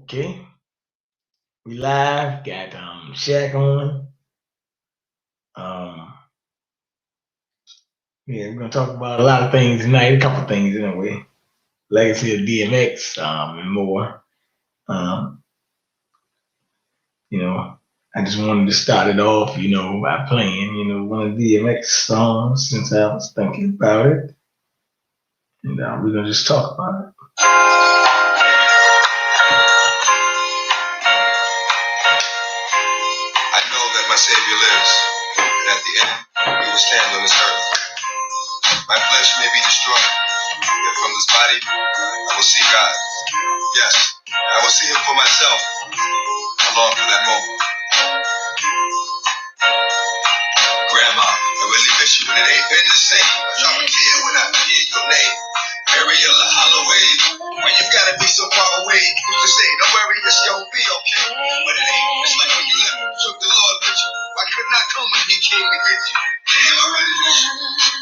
Okay, we live. Got Chaq on. Um, yeah, we're gonna talk about a lot of things tonight. A couple things anyway. Legacy of DMX, and more. Um, you know, I just wanted to start it off, by playing, one of DMX songs since I was thinking about it, and we're gonna just talk about it. I know that my Savior lives, and at the end, we will stand on this earth. My flesh may be destroyed, yet from this body, I will see God. Yes, I will see Him for myself. I long for that moment. Grandma, I really miss you, but it ain't been the same. I drop a tear when I hear your name. Mariella Holloway, when you gotta be so far away. Used to say, don't worry, it's gonna be okay. But it ain't. It's like when you left, took the Lord with you. I could not come when He came to get you. Damn, I really miss you.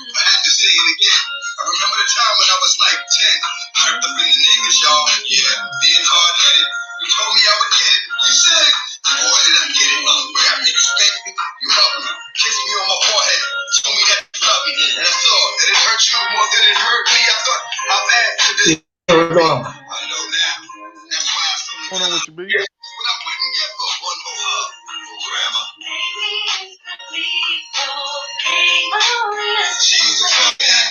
I had to say it again. I remember the time when I was like 10. Crept up in the neighbors, y'all. Yeah, being hard-headed. You told me I would get it. You said it. Boy, did I get it. Grab me, you spanked me, you hugged me, kissed me on my forehead, told me that you love me. And I thought that it hurt you more than it hurt me. I thought, how bad could this be? I know now. That's why I feel What's going on with you, B? but I wouldn't give up one more hug for Grandma. She was a fun guy.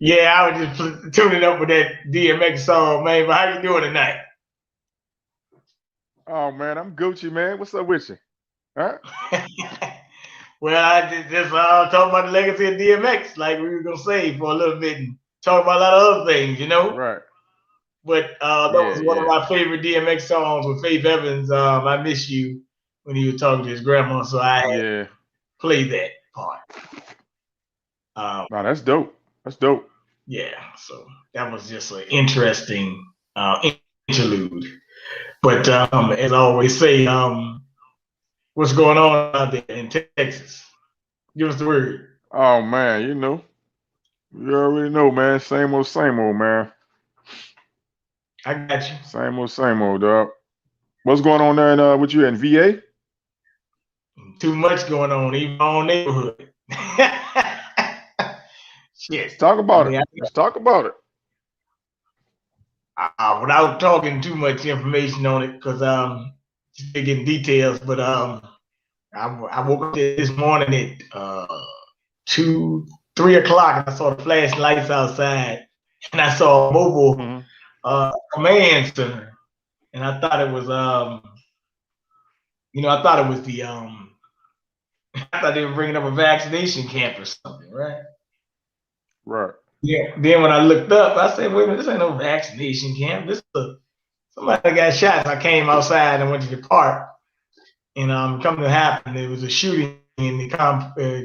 Yeah, I was just tuning up with that DMX song, man. But how you doing tonight? Oh man, I'm Gucci, man. What's up with you? Huh? Well, I just talk about the legacy of DMX, like we were gonna say for a little bit, and talk about a lot of other things, Right. But that Yeah, was one of yeah. my favorite DMX songs with Faith Evans. I Miss You, when he was talking to his grandma, so I had Yeah. played that part. No, that's dope. That's dope. Yeah, so that was just an interesting interlude. But as I always say, what's going on out there in Texas? Give us the word. Oh man, you already know, man. Same old, man. I got you. Same old, dog. What's going on there with you in VA? Too much going on, even my own neighborhood. Let's Shit. talk I about it. mean, Let's talk about it. without talking too much information on it, because just getting details, but I woke up this morning at 2, 3 o'clock, and I saw the flashing lights outside, and I saw a mobile Mm-hmm. command center, and I thought it was I thought it was the I thought they were bringing up a vaccination camp or something, right? Right. Yeah. Then when I looked up, I said, "Wait a minute, this ain't no vaccination camp. This is somebody got shot." So I came outside and went to the park, and come to happen, there was a shooting in the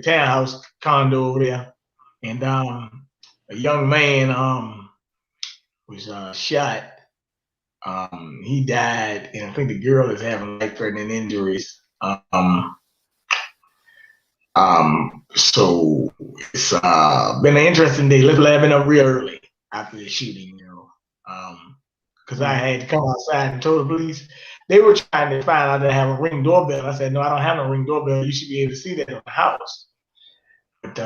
townhouse condo over there, and a young man was shot. He died, and I think the girl is having life-threatening injuries. So it's been an interesting day. Let's been up real early after the shooting, because I Mm-hmm. had to come outside and told the police. They were trying to find out that I have a ring doorbell. I said, no, I don't have no ring doorbell. You should be able to see that in the house. But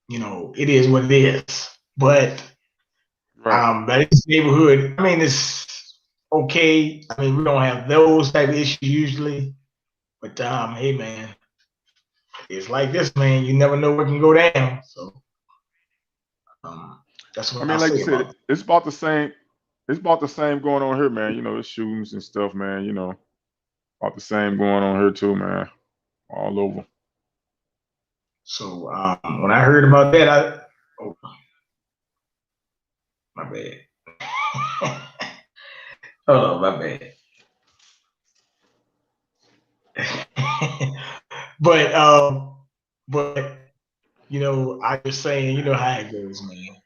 it is what it is. Right. But this neighborhood, I mean, it's okay. I mean, we don't have those type of issues usually. But hey, man, it's like this, man. You never know what can go down. So that's I what I mean, like you say said, about it. it's about the same. It's about the same going on here, man. It's shootings and stuff, man. About the same going on here too, man. All over. So when I heard about that, oh, my bad. Hold on, my bad. but but I was saying, how it goes, man.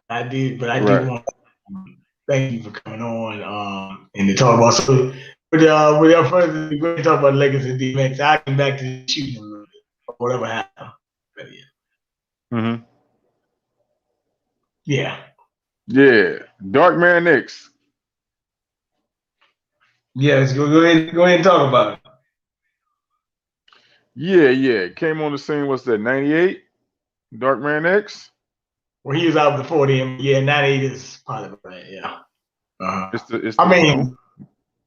I did Right. want Thank you for coming on and to talk about so. Without further ado, go ahead and talk about legacy of DMX. I'll come back to the shooting a little bit or whatever happened. But Mm-hmm. yeah. Yeah. Dark Man X. Yes, go ahead and talk about it. Yeah. Came on the scene, what's that, 98? Dark Man X? Well, he was out before then. Yeah, 98 is probably right. Yeah. It's I the, mean,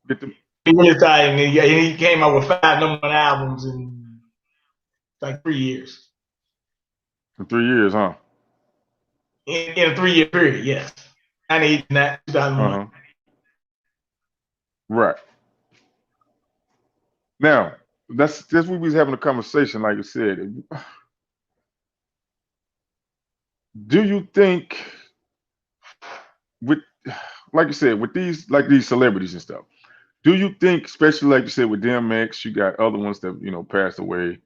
get the he really started, and he came out with 5 number 1 albums in like 3 years. in 3 years, huh? In a 3-year period, yes. 98 and 2001. Uh-huh. Right. Now, that's what we was having a conversation, like I said. Do you think with like you said, with these celebrities and stuff, do you think, especially like you said with DMX, you got other ones that, passed away.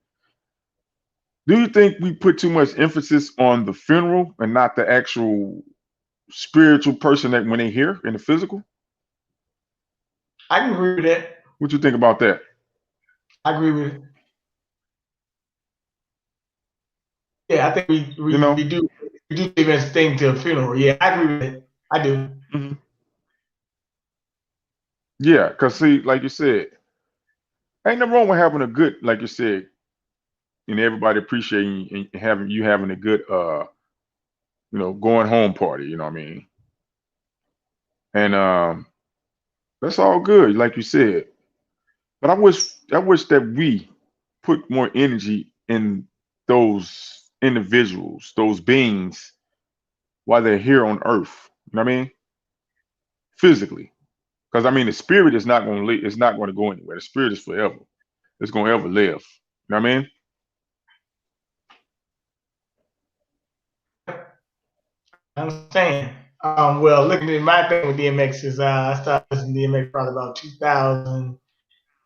Do you think we put too much emphasis on the funeral and not the actual spiritual person that when they here in the physical? I can agree with that. What you think about that? I agree with it. Yeah, I think You know? we do events thing to a funeral. Yeah, I agree with it. I do. Hmm. Yeah, because see, like you said, ain't nothing wrong with having a good, like you said, and everybody appreciating and having a good going home party, you know what I mean? And that's all good, like you said. But I wish that we put more energy in those individuals, those beings while they're here on earth. You know what I mean? Physically. Because I mean the spirit is not gonna it's not gonna go anywhere. The spirit is forever. It's gonna ever live. You know what I mean? I understand. Well, looking at my thing with DMX is I started listening to DMX probably about 2000.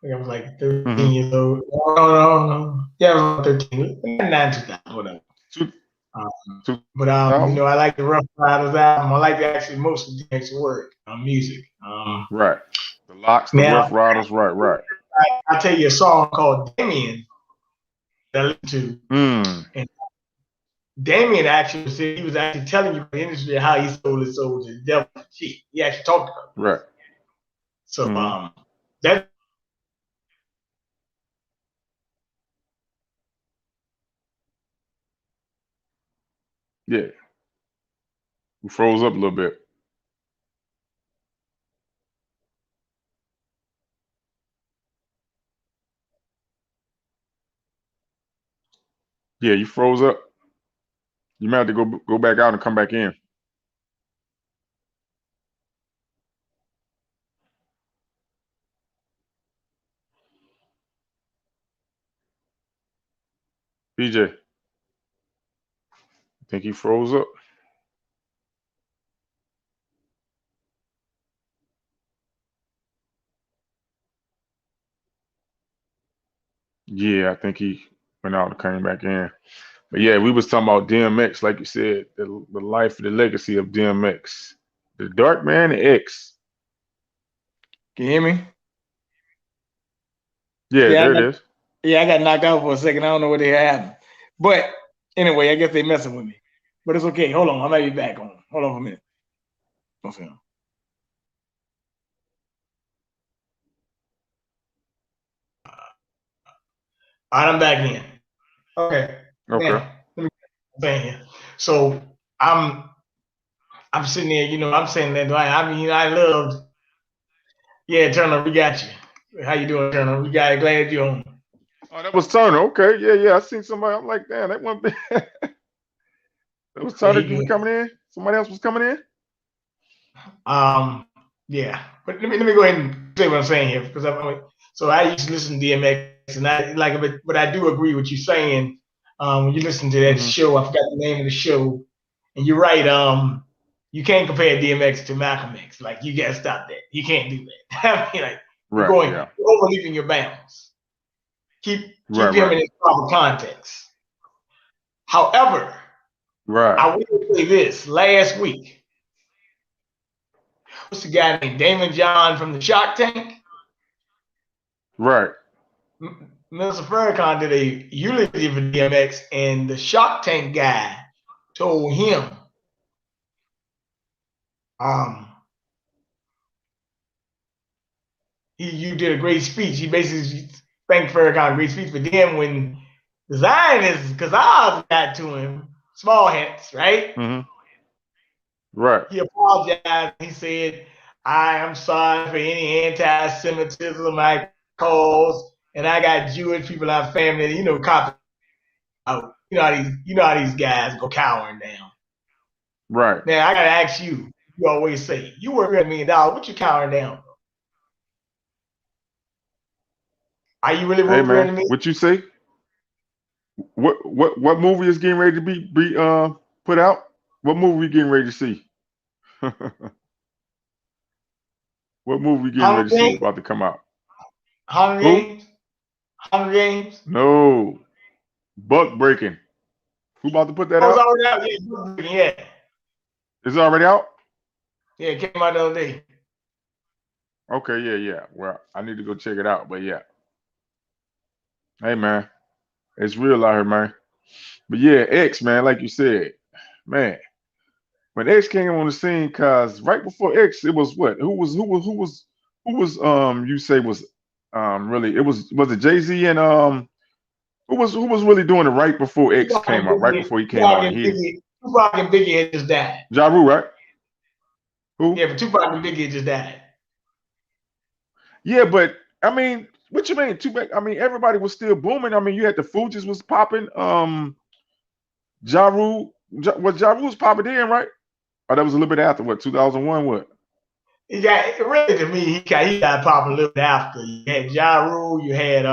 I think I was like 13 Mm-hmm. years old. No. Yeah, I was about 13. 9, 2000, whatever. Two, Um, two but album? I like the Rough Riders album. I like actually most of DMX work on music. Right. The Locks, the Now Rough Riders, right. I'll tell you a song called Damien that I listened to. Mm. And Damien actually said he was actually telling you the industry how he sold his soul to the devil. He actually talked about it. Right. So Mm-hmm. that Yeah. We froze up a little bit. Yeah, you froze up. You might have to go back out and come back in. BJ, I think he froze up. Yeah, I think he went out and came back in. But yeah, we was talking about DMX, like you said, the life, the legacy of DMX, the Dark Man X. can you hear me? Yeah, there it is. I got knocked out for a second. I don't know what the hell happened. But anyway, I guess they messing with me. But it's okay. Hold on. I might be back on. Hold on for a minute. Okay. All right, I'm back in. Okay. Okay. Now, let me say here. So I'm sitting there, I'm saying that I mean I loved. Yeah, Turner, we got you. How you doing, Turner? We got glad you're on. Oh, that was Turner. Okay, yeah. I seen somebody. I'm like, damn, that one. That was Yeah, Turner. he You was good. coming in. Somebody else was coming in. Yeah. But let me go ahead and say what I'm saying here because so I used to listen to DMX and I like it, but I do agree with you saying when you listen to that Hmm. show, I forgot the name of the show, and you're right. You can't compare DMX to Malcolm X. Like you gotta stop that. You can't do that. I mean, like Right. Yeah. you're overleaping your bounds. Keep him Right. in his proper context. However, Right. I will say this: last week, what's the guy named Damon John from the Shark Tank? Right. Mr. Farrakhan did a eulogy for DMX, and the Shark Tank guy told him, you did a great speech. He basically thanked Farrakhan, great speech. But then when the Zionists, because Oz got to him, small hats, right? Right. He apologized. He said, I am sorry for any anti-Semitism I caused, and I got Jewish people in our family. You know, you know how these guys go cowering down. Right. Now I gotta ask you. You always say you worth $1 million. What you cowering down? Are you really worth $1 million? What you say? What movie is getting ready to be put out? What movie we getting ready to see? What movie we getting ready to see about to come out? Hunger Games? Hunger Games? No. Buck Breaking. Who about to put that out? It's already out. Yeah. It's already out? Yeah, it came out the other day. Okay, yeah. Well, I need to go check it out, but yeah. Hey, man. It's real out here, man. But yeah, X, man, like you said, man. When X came on the scene, cause right before X, it was what? Who was you say was really it was it Jay-Z and who was really doing it right before X came out, right before he came out and Tupac and Biggie had just died. Ja Rule, right? Who? Yeah, but Tupac and Biggie had just died. Yeah, but I mean, what you mean? Tupac? I mean, everybody was still booming. I mean, you had the Fugees was popping. Ja Rule was popping then, right? Oh, that was a little bit after what? 2001, what? Yeah, really to me, he got popping a little bit after. You had Ja Rule, you had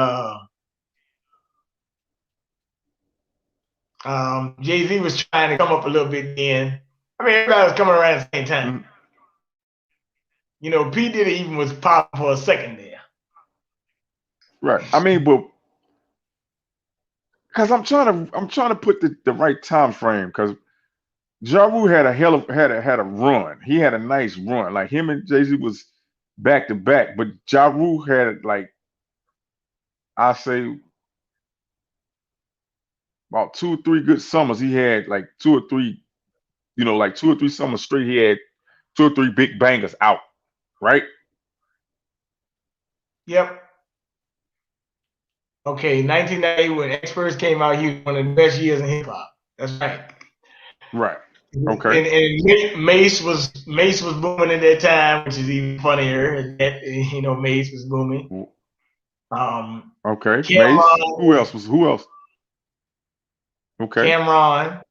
Jay-Z was trying to come up a little bit then. I mean, everybody was coming around at the same time. Mm-hmm. You know, P. Diddy even was popping for a second there. Right. I mean, but because I'm trying to put the right time frame, because Ja Rule had a run. He had a nice run. Like him and Jay-Z was back to back, but Ja Rule had like I say about 2 or 3 good summers. He had like 2 or 3, like 2 or 3 summers straight. He had 2 or 3 big bangers out, right? Yep. Okay, 1990 when X first came out, he was one of the best years in hip hop. That's right. Right. Okay. And Mace was booming at that time, which is even funnier. You know, Mace was booming. Okay. Cameron, Mace. Who else? Okay. Cameron.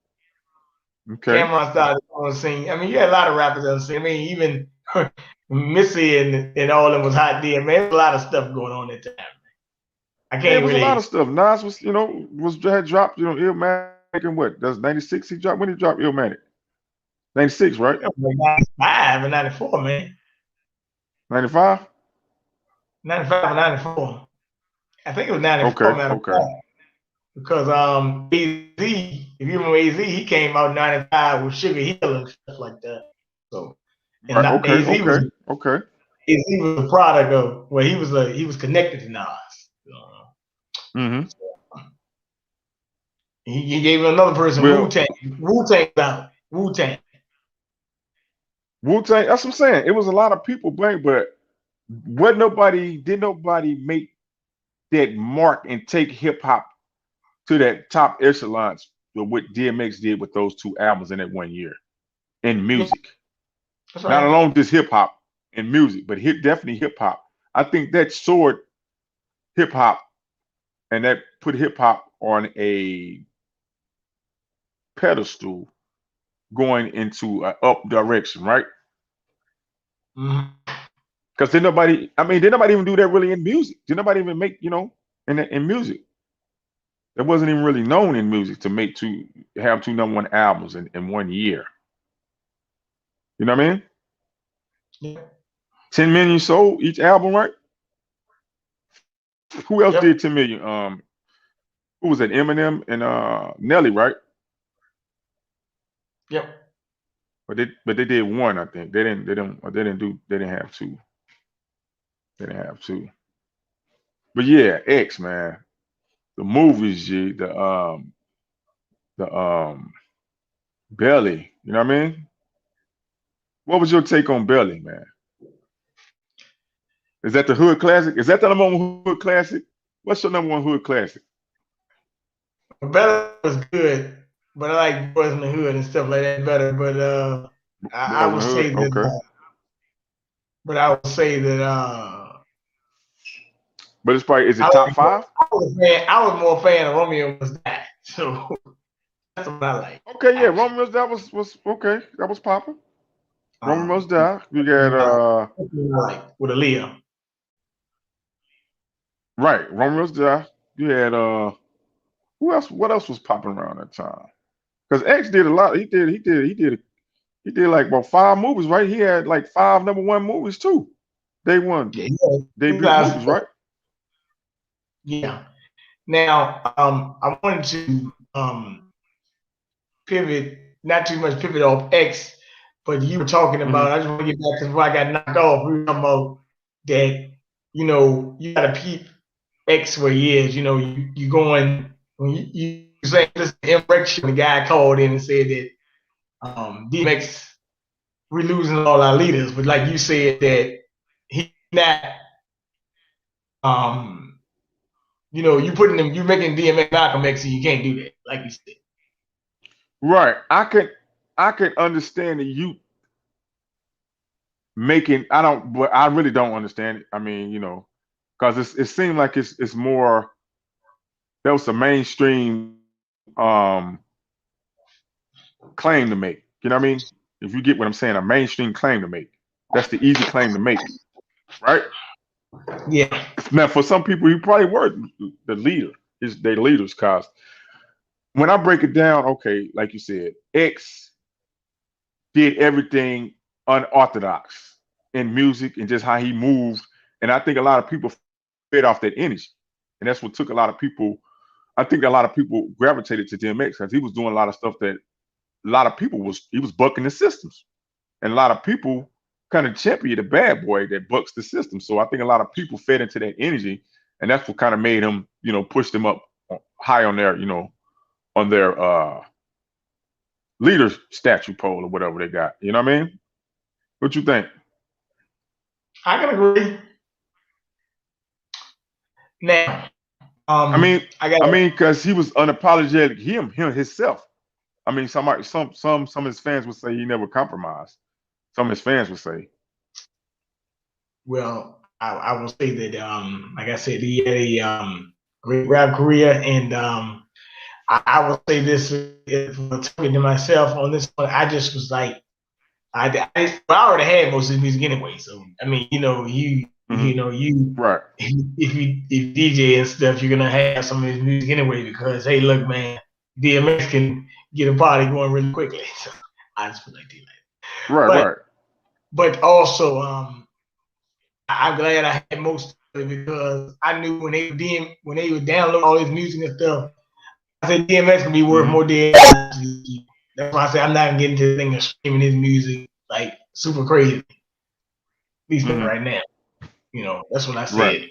Okay. Cameron started on the scene. I mean, you had a lot of rappers on the scene. I mean, even Missy and all of them was hot then. Man, there's a lot of stuff going on at that time. I can't. It was a lot of stuff. Nas was, had dropped, Illmatic and what? That's 96. He dropped when he dropped Illmatic. 96, right? 95 and 94, man. 95? 95 and 94. I think it was 94. Okay. Because AZ, if you remember AZ, he came out in 95 with Sugar Hill and stuff like that. So, and right. AZ was a product of he was connected to Nas. Mm-hmm. He gave another person Wu-Tang. Wu-Tang out. Wu-Tang. Wu-Tang, that's what I'm saying. It was a lot of people playing, but did nobody make that mark and take hip hop to that top echelons with what DMX did with those 2 albums in that 1 year in music. That's right. Not alone just hip hop and music, but definitely hip hop. I think that soared hip hop and that put hip hop on a pedestal going into an up direction, right? Because did nobody even do that really in music? Did nobody even make, in music? That wasn't even really known in music to have 2 #1 albums in 1 year. You know what I mean? Yeah. 10 million sold each album, right? Who else did 10 million? Who was that? Eminem and Nelly, right? Yep. But they did one, I think. They didn't have two. They didn't have two. But yeah, X, man. The movies, G, the Belly. You know what I mean? What was your take on Belly, man? Is that the hood classic? Is that the number one hood classic? What's your number one hood classic? Better was good, but I like Boys in the Hood and stuff like that better. But I Boys in would the say Hood. that. Okay. But I would say that But it's probably, is it top five? I was more fan of Romeo Was That. So that's what I like. Okay, yeah. Actually, Romeo's that was okay. That was popping. Romeo's um, die. You got that's what I like with Aaliyah. right. Romeo's die. You had who else? What else was popping around that time? Because X did a lot. He did like about five movies, right? He had like five number one movies too. Day one Yeah, debut movies, right? yeah. Now, I wanted to pivot, not too much pivot off X, but you were talking about. I just want to get back to where I got knocked off. We were talking about that. You got to peep X where he is. You going when you say this insurrection. The guy called in and said that DMX, we're losing all our leaders, but like you said that he not you putting them, you making DMX Malcolm X, and you can't do that, like you said. Right. I can understand that you making. But I really don't understand it. I mean, because it seemed like it's more. That was a mainstream claim to make. You know what I mean? If you get what I'm saying, a mainstream claim to make. That's the easy claim to make, right? Yeah. Now, for some people, you probably were the leader. Their leaders, cause when I break it down, okay, like you said, X did everything unorthodox in music and just how he moved, and I think a lot of people fed off that energy, and that's what took a lot of people. I think a lot of people gravitated to DMX because he was doing a lot of stuff that a lot of people he was bucking the systems, and a lot of people kind of champion the bad boy that bucks the system. So I think a lot of people fed into that energy, and that's what kind of made him, push them up high on their leader statue pole or whatever they got. You know what I mean? What you think? I can agree. Now, I mean, I got. because he was unapologetic, him himself. I mean, some of his fans would say he never compromised. Some of his fans would say. Well, I will say that, like I said, he had a great rap career, and I will say this for talking to myself on this one. I just was like, I already had most of the music anyway. So I mean, Right. if DJ and stuff, you're gonna have some of his music anyway because hey, look, man, DMX can get a party going really quickly. So I just feel like that. Right. But also, I'm glad I had most of it because I knew when they would download all this music and stuff, I said DMX can be worth more than. That's why I said I'm not getting to the thing of streaming his music like super crazy. At least right now, that's what I said. Right.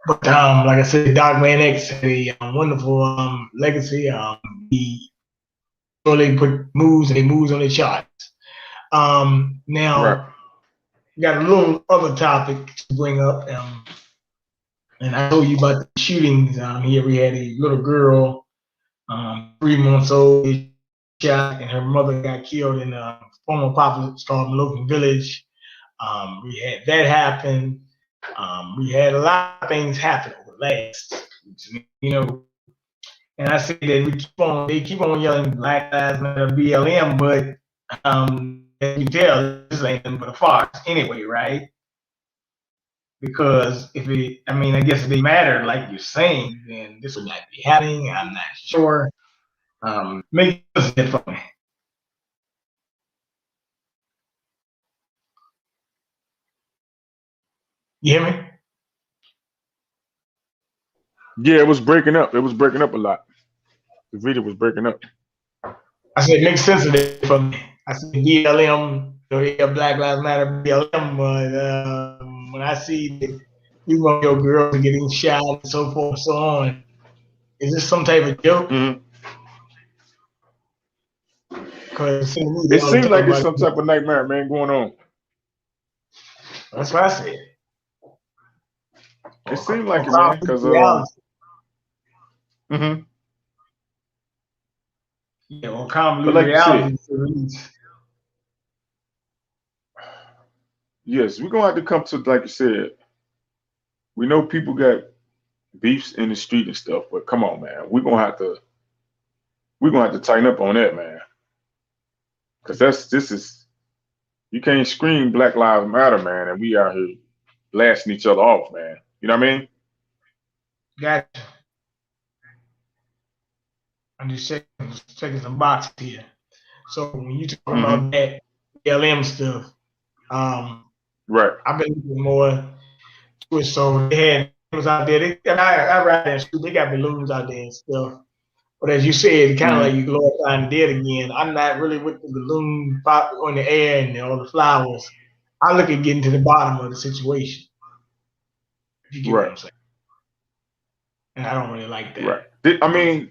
But like I said, Dogman X had a wonderful legacy. He really put moves on the charts. Now we got a little other topic to bring up. And I told you about the shootings. Here we had a little girl, 3 months old, shot, and her mother got killed in a former popular called Midlothian Village. We had that happen. We had a lot of things happen over the last, and I say that they keep on yelling Black Lives Matter, BLM, but as you tell, this ain't nothing but a farce anyway, right? Because I guess if they matter like you're saying, then this would not be happening. I'm not sure. Make it for me. You hear me? Yeah, it was breaking up. It was breaking up a lot. The video was breaking up. I said make sense of it for me. I see BLM, so yeah, Black Lives Matter BLM, but when I see that you want your girls are getting shot and so forth and so on, is this some type of joke? Mm-hmm. Because they It always seems talk like it's about some it. type of nightmare, man, going on. That's what I said. It seems Or like it, man, convoluted because reality. mm-hmm. Yeah, or But convoluted like you said, reality. yes, we're gonna have to come to, like you said, we know people got beefs in the street and stuff, but come on, man, we're gonna have to tighten up on that, man, because this is, you can't scream Black Lives Matter, man, and we out here blasting each other off, man. You know what I mean? Gotcha. I'm just checking some boxes here. So when you talk Mm-hmm. about that BLM stuff, Right. I've been looking more to it. So they had balloons out there. And I ride that street. They got balloons out there and stuff. But as you said, kind of Mm-hmm. like you glorifying the dead again. I'm not really with the balloon pop on the air and all the flowers. I look at getting to the bottom of the situation. If you get what Right. I'm saying. And I don't really like Right. that.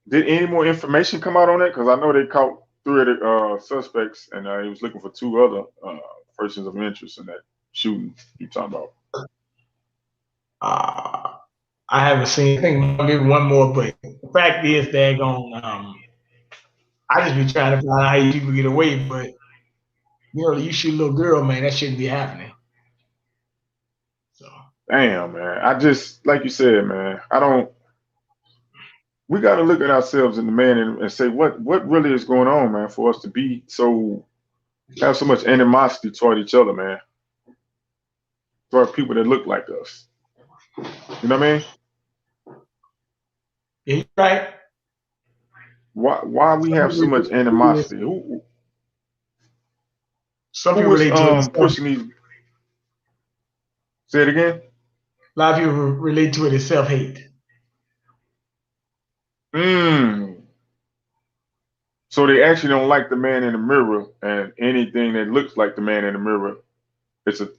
Did any more information come out on that? Because I know they caught 3 of the suspects, and he was looking for 2 other persons of interest in that shooting you talking about. I haven't seen. I think maybe one more, but the fact is, daggone. I just be trying to find out how people get away, but you shoot a little girl, man, that shouldn't be happening. So Damn, man. I just, like you said, man, I don't. We got to look at ourselves in the man and say what really is going on, man, for us to be so have so much animosity toward each other, man, toward people that look like us. You know what I mean? yeah, you're right. Why we Some have so much people, animosity? Who some who people is relate to it as self. pushing these? Say it again. A lot of people relate to it as self-hate. Mm. So they actually don't like the man in the mirror, and anything that looks like the man in the mirror, it's a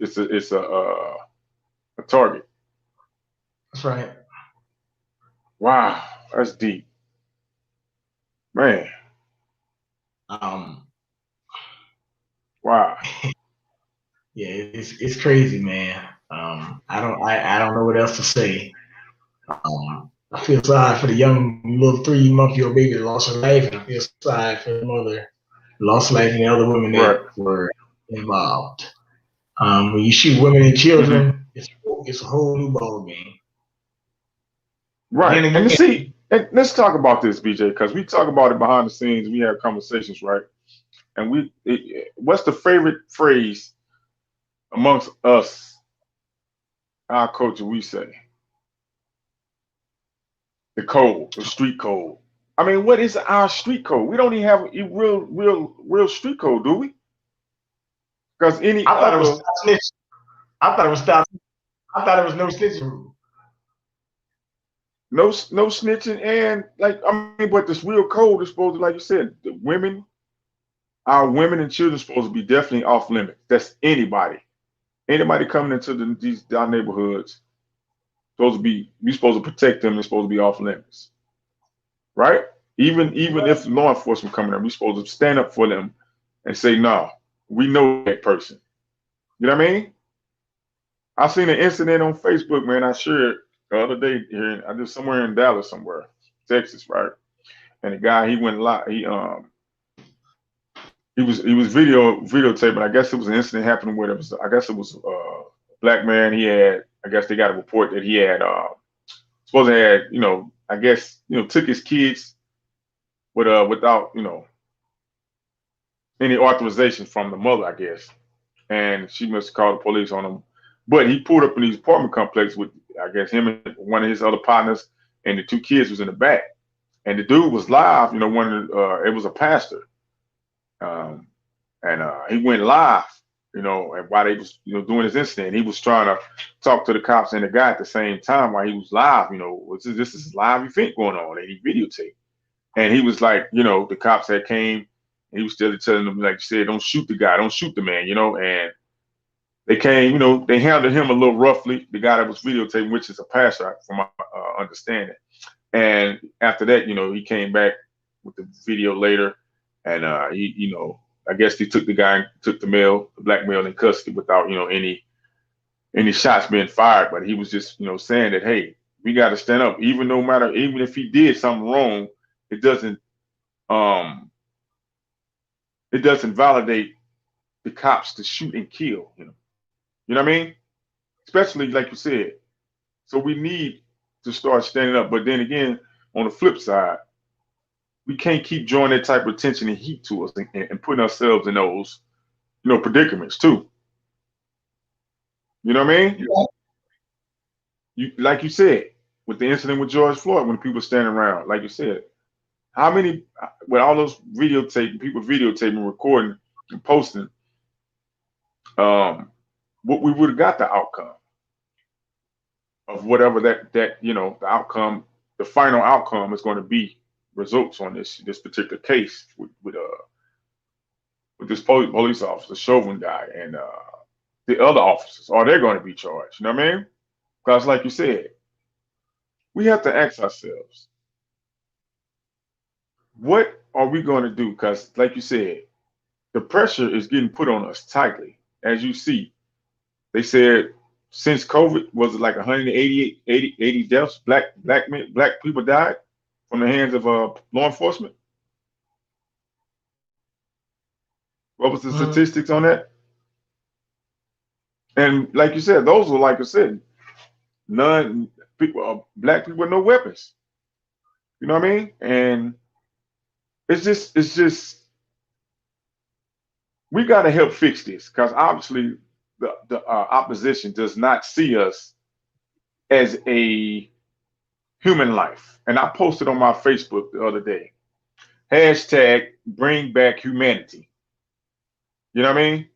target. That's right. Wow, that's deep, man. Um, Wow. yeah, it's crazy, man. I don't know what else to say. I feel sorry for the young little 3-month-old baby that lost her life, and I feel sorry for the mother who lost her life and the other women Right. that were involved. When you shoot women and Hmm. children, it's a whole new ball game. Right. Then And to again, see, and let's talk about this, BJ, because we talk about it behind the scenes. We have conversations, right? And what's the favorite phrase amongst us, our culture? We say the code, the street code. I mean, what is our street code? We don't even have a real street code, do we? Because any I thought it was other stop snitching. I thought it was stop. I thought it was no snitching rule. no snitching, and like I mean, but this real code is supposed to, like you said, our women and children supposed to be definitely off limits. That's anybody coming into our neighborhoods supposed to be, we supposed to protect them. They're supposed to be off limits, right? Even if law enforcement coming in, we supposed to stand up for them and say, no, we know that person. You know what I mean? I seen an incident on Facebook, man. I shared the other day here. I just somewhere in Dallas, somewhere, Texas, right? And the guy, he went live. He was videotaping. I guess it was an incident happening where it was. I guess it was a black man. He had. I guess they got a report that he had. Supposed to had. I guess took his kids without any authorization from the mother. I guess, and she must have called the police on him. But he pulled up in his apartment complex with, I guess, him and one of his other partners, and the 2 kids was in the back. And the dude was live. It was a pastor. Um, and he went live, and while they was, doing his incident, he was trying to talk to the cops and the guy at the same time while he was live. This is a live event going on, and he videotaped. And he was like, the cops had came he was still telling them, like you said, don't shoot the guy, don't shoot the man, and they came, they handled him a little roughly, the guy that was videotaping, which is a passer from my understanding. And after that, he came back with the video later, and he, I guess he took the black male in custody without, any shots being fired. But he was just, saying that, hey, we got to stand up, even if he did something wrong, it doesn't validate the cops to shoot and kill. You know what I mean? Especially like you said. So we need to start standing up. But then again, on the flip side, we can't keep drawing that type of attention and heat to us and putting ourselves in those, predicaments too. You know what I mean? Yeah. Like you said, with the incident with George Floyd, when people standing around, like you said, how many, with all those people videotaping, recording, and posting, what we would have got the outcome of whatever that the outcome, the final outcome is going to be, results on this particular case with this police officer, Chauvin guy, and the other officers. Are they going to be charged? You know what I mean? Because like you said, we have to ask ourselves, what are we going to do? Because like you said, the pressure is getting put on us tightly. As you see, they said since COVID, was it like 80 deaths, black people died from the hands of law enforcement? What was the statistics on that? And like you said, those were, like I said, black people with no weapons. You know what I mean? And it's just we got to help fix this, because obviously the opposition does not see us as a human life. And I posted on my Facebook the other day, hashtag bring back humanity. You know what I mean?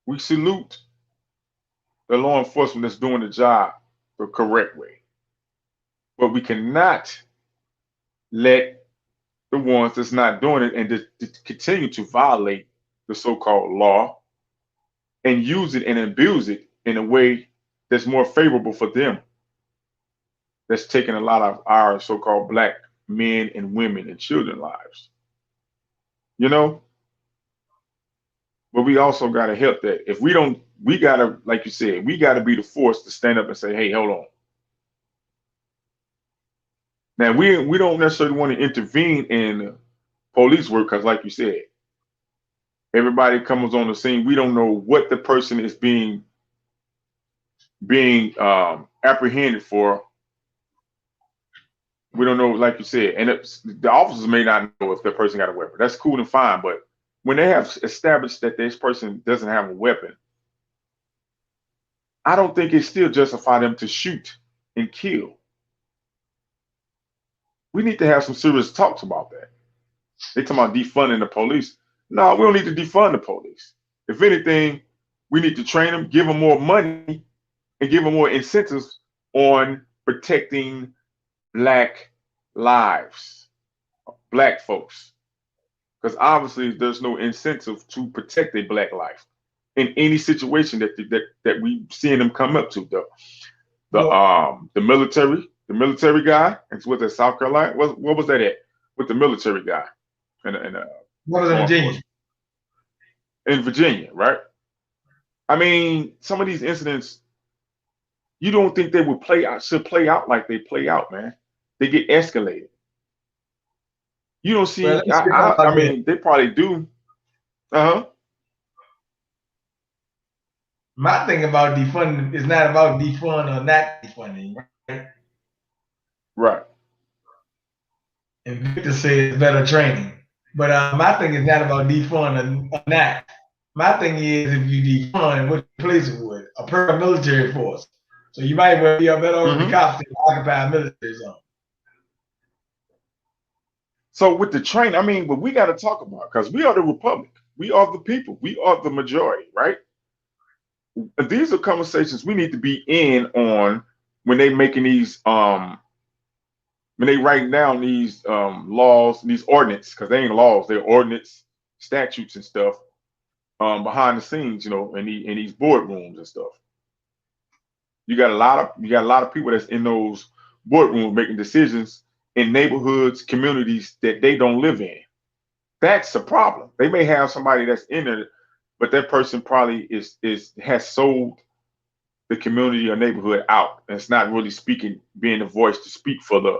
We salute the law enforcement that's doing the job the correct way, but we cannot let the ones that's not doing it and to continue to violate the so-called law and use it and abuse it in a way that's more favorable for them, that's taking a lot of our so-called black men and women and children lives. But we also got to help that. If we don't, we got to, like you said, we got to be the force to stand up and say, hey, hold on. Now, we don't necessarily want to intervene in police work, because like you said, everybody comes on the scene. We don't know what the person is being apprehended for. We don't know, like you said, and the officers may not know if the person got a weapon. That's cool and fine, but when they have established that this person doesn't have a weapon, I don't think it still justify them to shoot and kill. We need to have some serious talks about that. They talking about defunding the police. No, we don't need to defund the police. If anything, we need to train them, give them more money, and give them more incentives on protecting black lives, black folks. Because obviously there's no incentive to protect a black life in any situation that we seeing them come up to. The military guy, and with the South Carolina, what was that at? With the military guy, what was in Virginia? In Virginia, right? I mean, some of these incidents, you don't think they would should play out like they play out, man. They get escalated. You don't see. Well, I mean, they probably do. My thing about defunding is not about defund or not defunding, right? Right. And Victor says better training, but my thing is not about defund or not. My thing is, if you defund, what place it would? A paramilitary force. So you might well be a better off the cops than occupy a military zone. So with the train, I mean, but we got to talk about, because we are the republic. We are the people. We are the majority, right? These are conversations we need to be in on when they making these when they writing down these laws, these ordinance, because they ain't laws, they're ordinance, statutes and stuff, behind the scenes, in these boardrooms and stuff. You got a lot of people that's in those boardrooms making decisions in neighborhoods, communities that they don't live in. That's a problem. They may have somebody that's in it, but that person probably has sold the community or neighborhood out, and it's not really being the voice to speak for the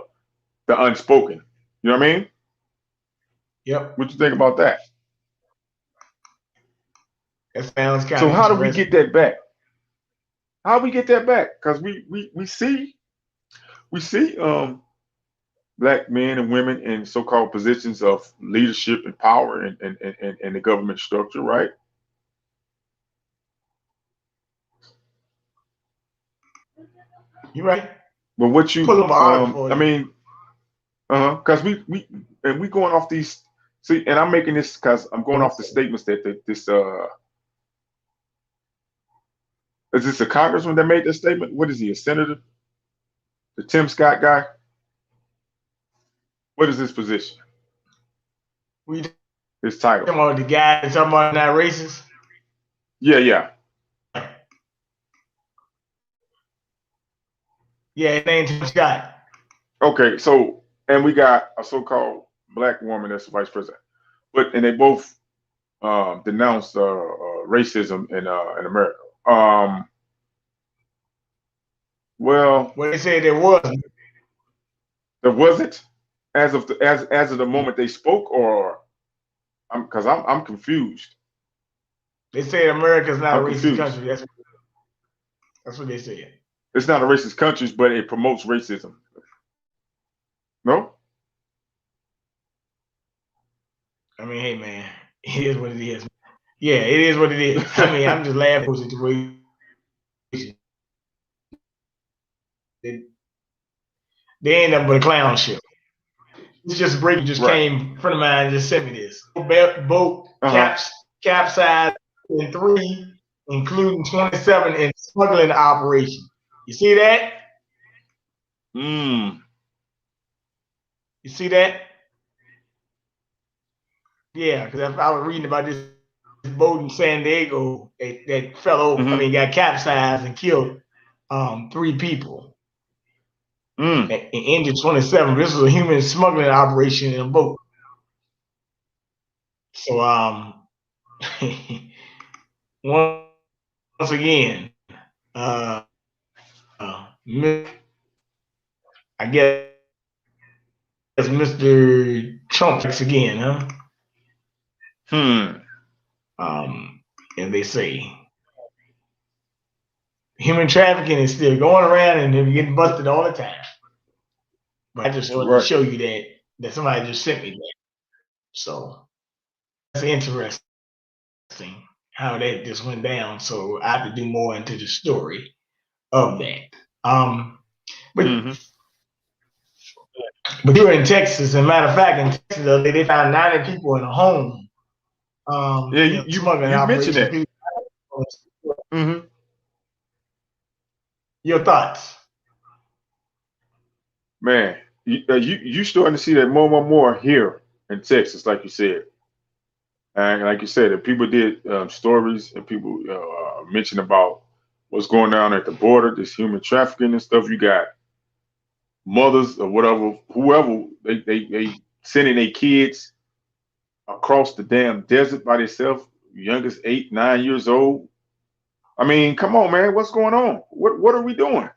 unspoken. You know what I mean? Yep. What you think about that? That sounds kind of So how do we get that back? How do we get that back? Because we see black men and women in so-called positions of leadership and power in the government structure, right? You're right. But what you I mean, because we going off these. See, and I'm making this because I'm going off the statements that this is this a congressman that made this statement? What is he, a senator? The Tim Scott guy? What is his position? His title? Talking about the guy that's talking about not racist? Yeah. Yeah, his name's Tim Scott. Okay, so and we got a so-called black woman that's the vice president, and they both denounced racism in America. Well, they said there wasn't. There wasn't as of the moment they spoke, or because I'm confused. They say America's not a racist country. That's what they said. It's not a racist country, but it promotes racism. No? I mean, hey man, it is what it is. Yeah, it is what it is. I mean, I'm just laughing at the situation. They end up with a clown show. It's just a break. Came. A friend of mine just sent me this. Boat capsized in 3, including 27 in smuggling operation. You see that? You see that? Yeah, because I was reading about this boat in San Diego that fell over. I mean, got capsized and killed 3 people. And injured 27. This was a human smuggling operation in a boat. So once again, I guess Mr. Trump again, huh? And they say human trafficking is still going around and they're getting busted all the time. But I just wanted to show you that somebody just sent me that. So that's interesting how that just went down. So I have to do more into the story of that. But you're in Texas, as a matter of fact, in Texas, they found 90 people in a home. You mentioned that. Your thoughts? Man, you starting to see that more here in Texas, like you said. And like you said, people did stories and people mentioned about what's going on at the border, this human trafficking and stuff. You got mothers or whatever, whoever, they sending their kids across the damn desert by themselves, youngest 8, 9 years old. I mean, come on, man, what's going on? What are we doing?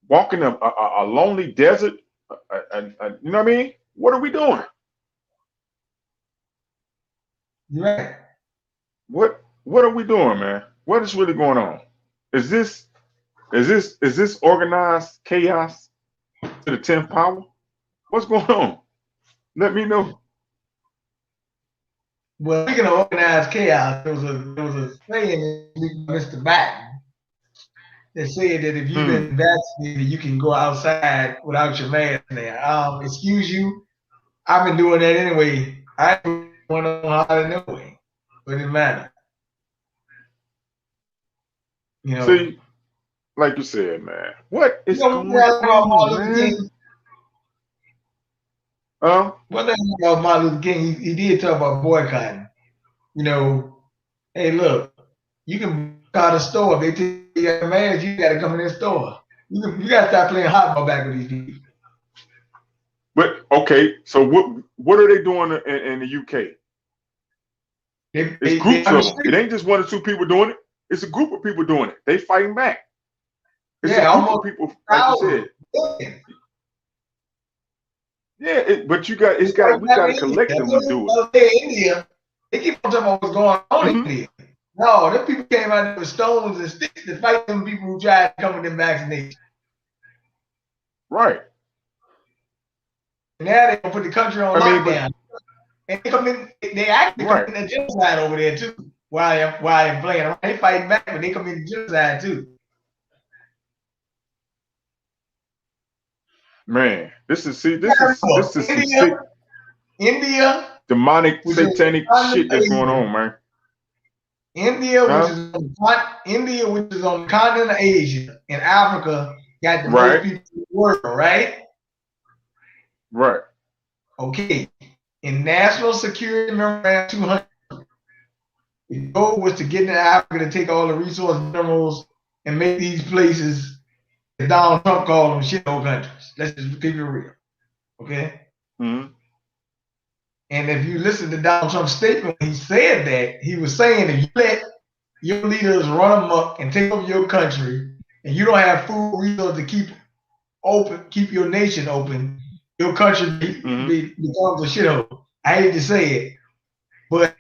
Walking a lonely desert, you know what I mean? What are we doing? Right. What are we doing, man? What is really going on? Is this organized chaos to the 10th power? What's going on? Let me know. Well, speaking of organized chaos, there was a saying Mr. Biden that said that if you've been vaccinated, you can go outside without your mask there. Excuse you, I've been doing that anyway. I ain't going on holiday anyway. But it didn't matter. See, like you said, man, what is You know, going one thing about on, Martin Luther man? King, Huh? one thing about Martin Luther King, he did talk about boycotting. You know, hey, look, you can boycott a store. If they tell you you got a man, you got to come in this store. You got to start playing hotball back with these people. But okay, so what are they doing in the UK? It's They groups on the of them. It street. ain't just one or two people doing it. It's a group of people doing it. They fighting back. It's a Yeah, group of almost people, like you hours. said. Yeah, but It's we back got in to India. collectively do it. India, they keep on talking about what's going on in Hmm. India. No, them people came out there with stones and sticks to fight them people who tried to come with them vaccinations. Right. And now they gonna put the country on I mean, lockdown. And they actually right. commit a genocide over there too. While they're playing around. They fighting back, but they commit genocide too. Man, this is some sick, India, demonic, which is satanic shit that's going on, man. India, Huh? which is on the continent of Asia, and Africa got the most Right. people in the world, right? Right. Okay. In National Security Memorandum 200, the goal was to get into Africa to take all the resource minerals and make these places, as Donald Trump called them, shithole countries. Let's just keep it real. Okay? Mm-hmm. And if you listen to Donald Trump's statement, he said that he was saying if you let your leaders run amok and take over your country, and you don't have food resources to keep your nation open, your country becomes a shithole. I hate to say it, but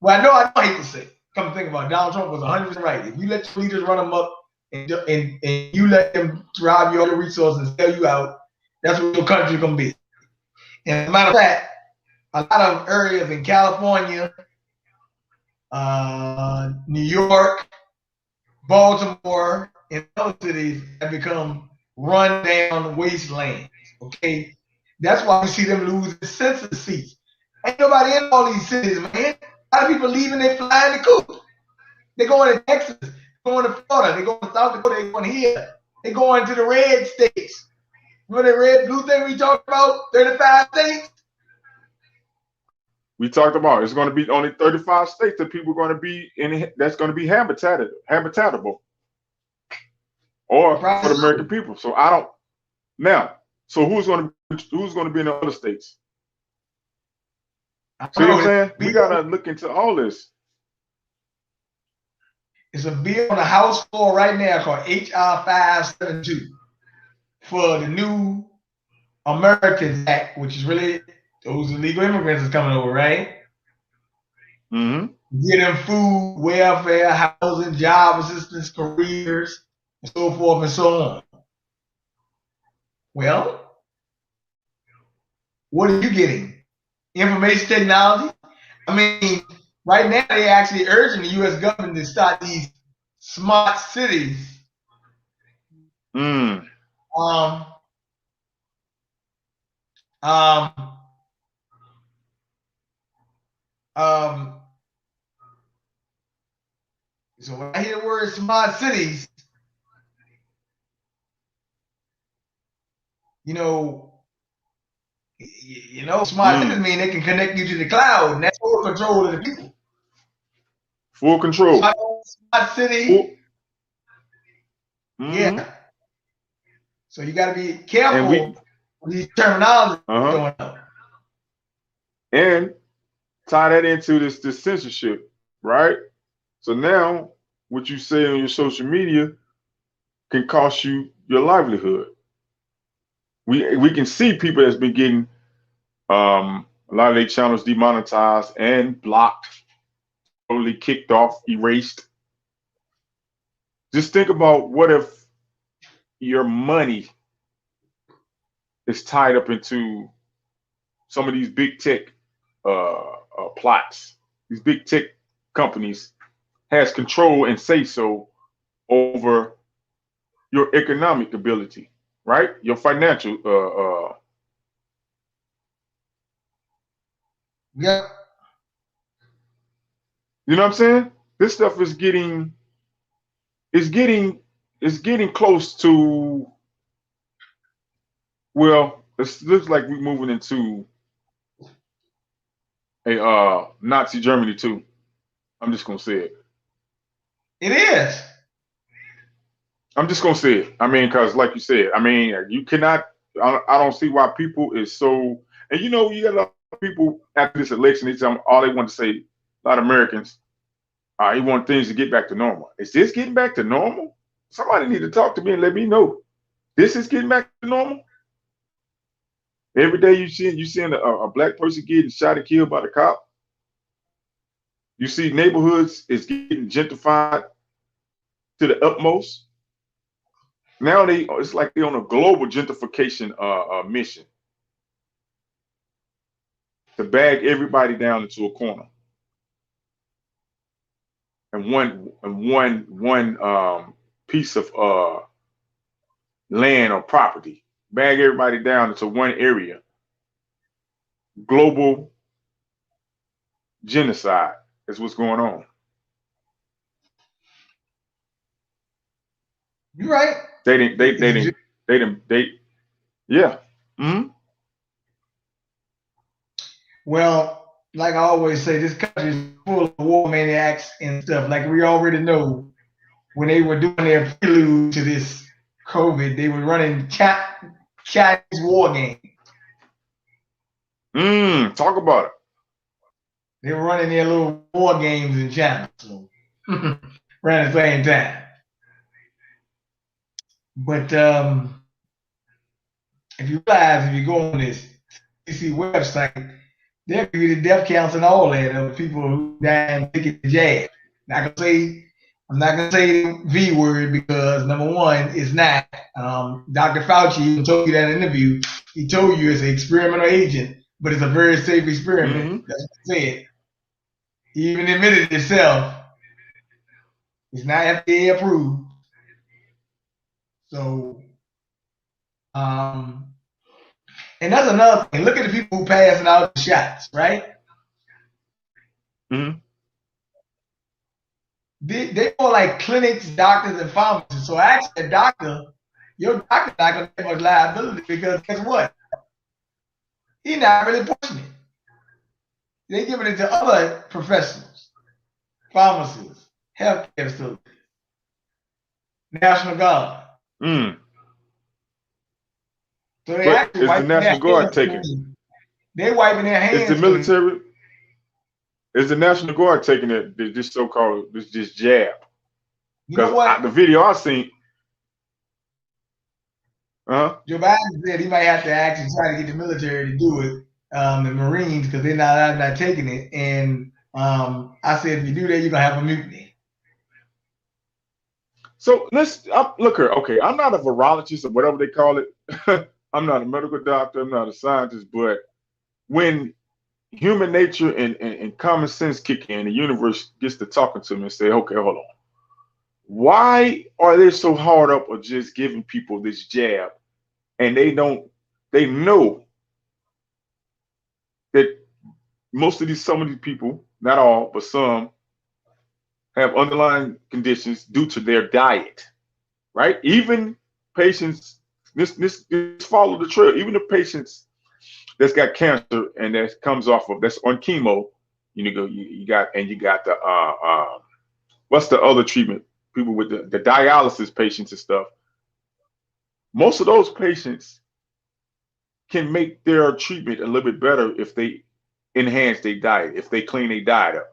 I don't hate to say it. Come to think about it, Donald Trump was 100% right. If you let your leaders run amok and you let them rob you all your resources and sell you out, that's what your country's gonna be. And as a matter of fact, a lot of areas in California, New York, Baltimore, and other cities have become run down wastelands. Okay, that's why we see them losing census seats. Ain't nobody in all these cities, man. A lot of people leaving, they flying to cook. They going to Texas, going to Florida, they going to South Dakota, they going here. They going to the red states. Remember the red blue thing we talked about? 35 states. We talked about it's going to be only 35 states that people are going to be in. That's going to be habitatable, or for the American people. So I don't now. So who's going to be in the other states? See what I'm saying? We got to look into all this. It's a bill on the House floor right now called HR 572 for the new Americans Act, which is really those illegal immigrants is coming over, right? Mm-hmm. Get them food, welfare, housing, job assistance, careers, and so forth and so on. Well, what are you getting? Information technology? I mean, right now they're actually urging the U.S. government to start these smart cities. Mm. So when I hear the word smart cities, smart cities mean they can connect you to the cloud, and that's full control of the people. Full control. Smart city. Yeah. So you got to be careful with these terminologies going up. And tie that into this censorship, right? So now what you say on your social media can cost you your livelihood. We can see people that's been getting a lot of their channels demonetized and blocked, totally kicked off, erased. Just think about what if your money is tied up into some of these big tech plots. These big tech companies has control and say so over your economic ability, right? Your financial Yeah. You know what I'm saying? This stuff is getting it's getting close to, well, it looks like we're moving into a Nazi Germany too. I'm just gonna say it. It is. I'm just gonna say it. I mean, because like you said, I mean, you cannot. I don't see why people is so. And you know, you got a lot of people after this election. All they want to say. A lot of Americans. They want things to get back to normal. Is this getting back to normal? Somebody need to talk to me and let me know. This is getting back to normal. Every day you seeing a black person getting shot and killed by the cop. You see neighborhoods is getting gentrified to the utmost. Now it's like they're on a global gentrification mission to bag everybody down into a corner and one piece of land or property. Bag everybody down into one area. Global genocide is what's going on. You're right. Yeah. Mm-hmm. Well, like I always say, this country is full of war maniacs and stuff. Like we already know, when they were doing their prelude to this COVID, they were running Chinese war games. Talk about it. They were running their little war games in China, so around the same time. But if you realize, if you go on this CDC website, they'll give you the death counts and all that of people who died and taking the jab. I'm not gonna say the V word because number one, it's not. Dr. Fauci told you that in an interview. He told you it's an experimental agent, but it's a very safe experiment. Mm-hmm. That's what he said. He even admitted it himself. It's not FDA approved. So, and that's another thing. Look at the people who passing out the shots, right? Mm-hmm. They more like clinics, doctors, and pharmacists. So actually, a doctor, your doctor's not going to have much liability because guess what? He's not really pushing it. They're giving it to other professionals, pharmacists, healthcare facilities, National Guard. So they actually is the National Guard taking it? They're wiping their hands. Is the military? Is the National Guard taking it? This so-called this jab? You know what? The video I seen. Joe Biden said he might have to actually try to get the military to do it, the Marines, because they're not taking it. And I said, if you do that, you're gonna have a mutiny. So look here. Okay, I'm not a virologist or whatever they call it. I'm not a medical doctor. I'm not a scientist. But when human nature and common sense kick in, the universe gets to talking to me and say, okay, hold on. Why are they so hard up on just giving people this jab? And they know that some of these people, not all, but some, have underlying conditions due to their diet, right? Even patients, this follow the trail. Even the patients that's got cancer and that comes off of that's on chemo, you got the what's the other treatment? People with the dialysis patients and stuff. Most of those patients can make their treatment a little bit better if they enhance their diet, if they clean their diet up.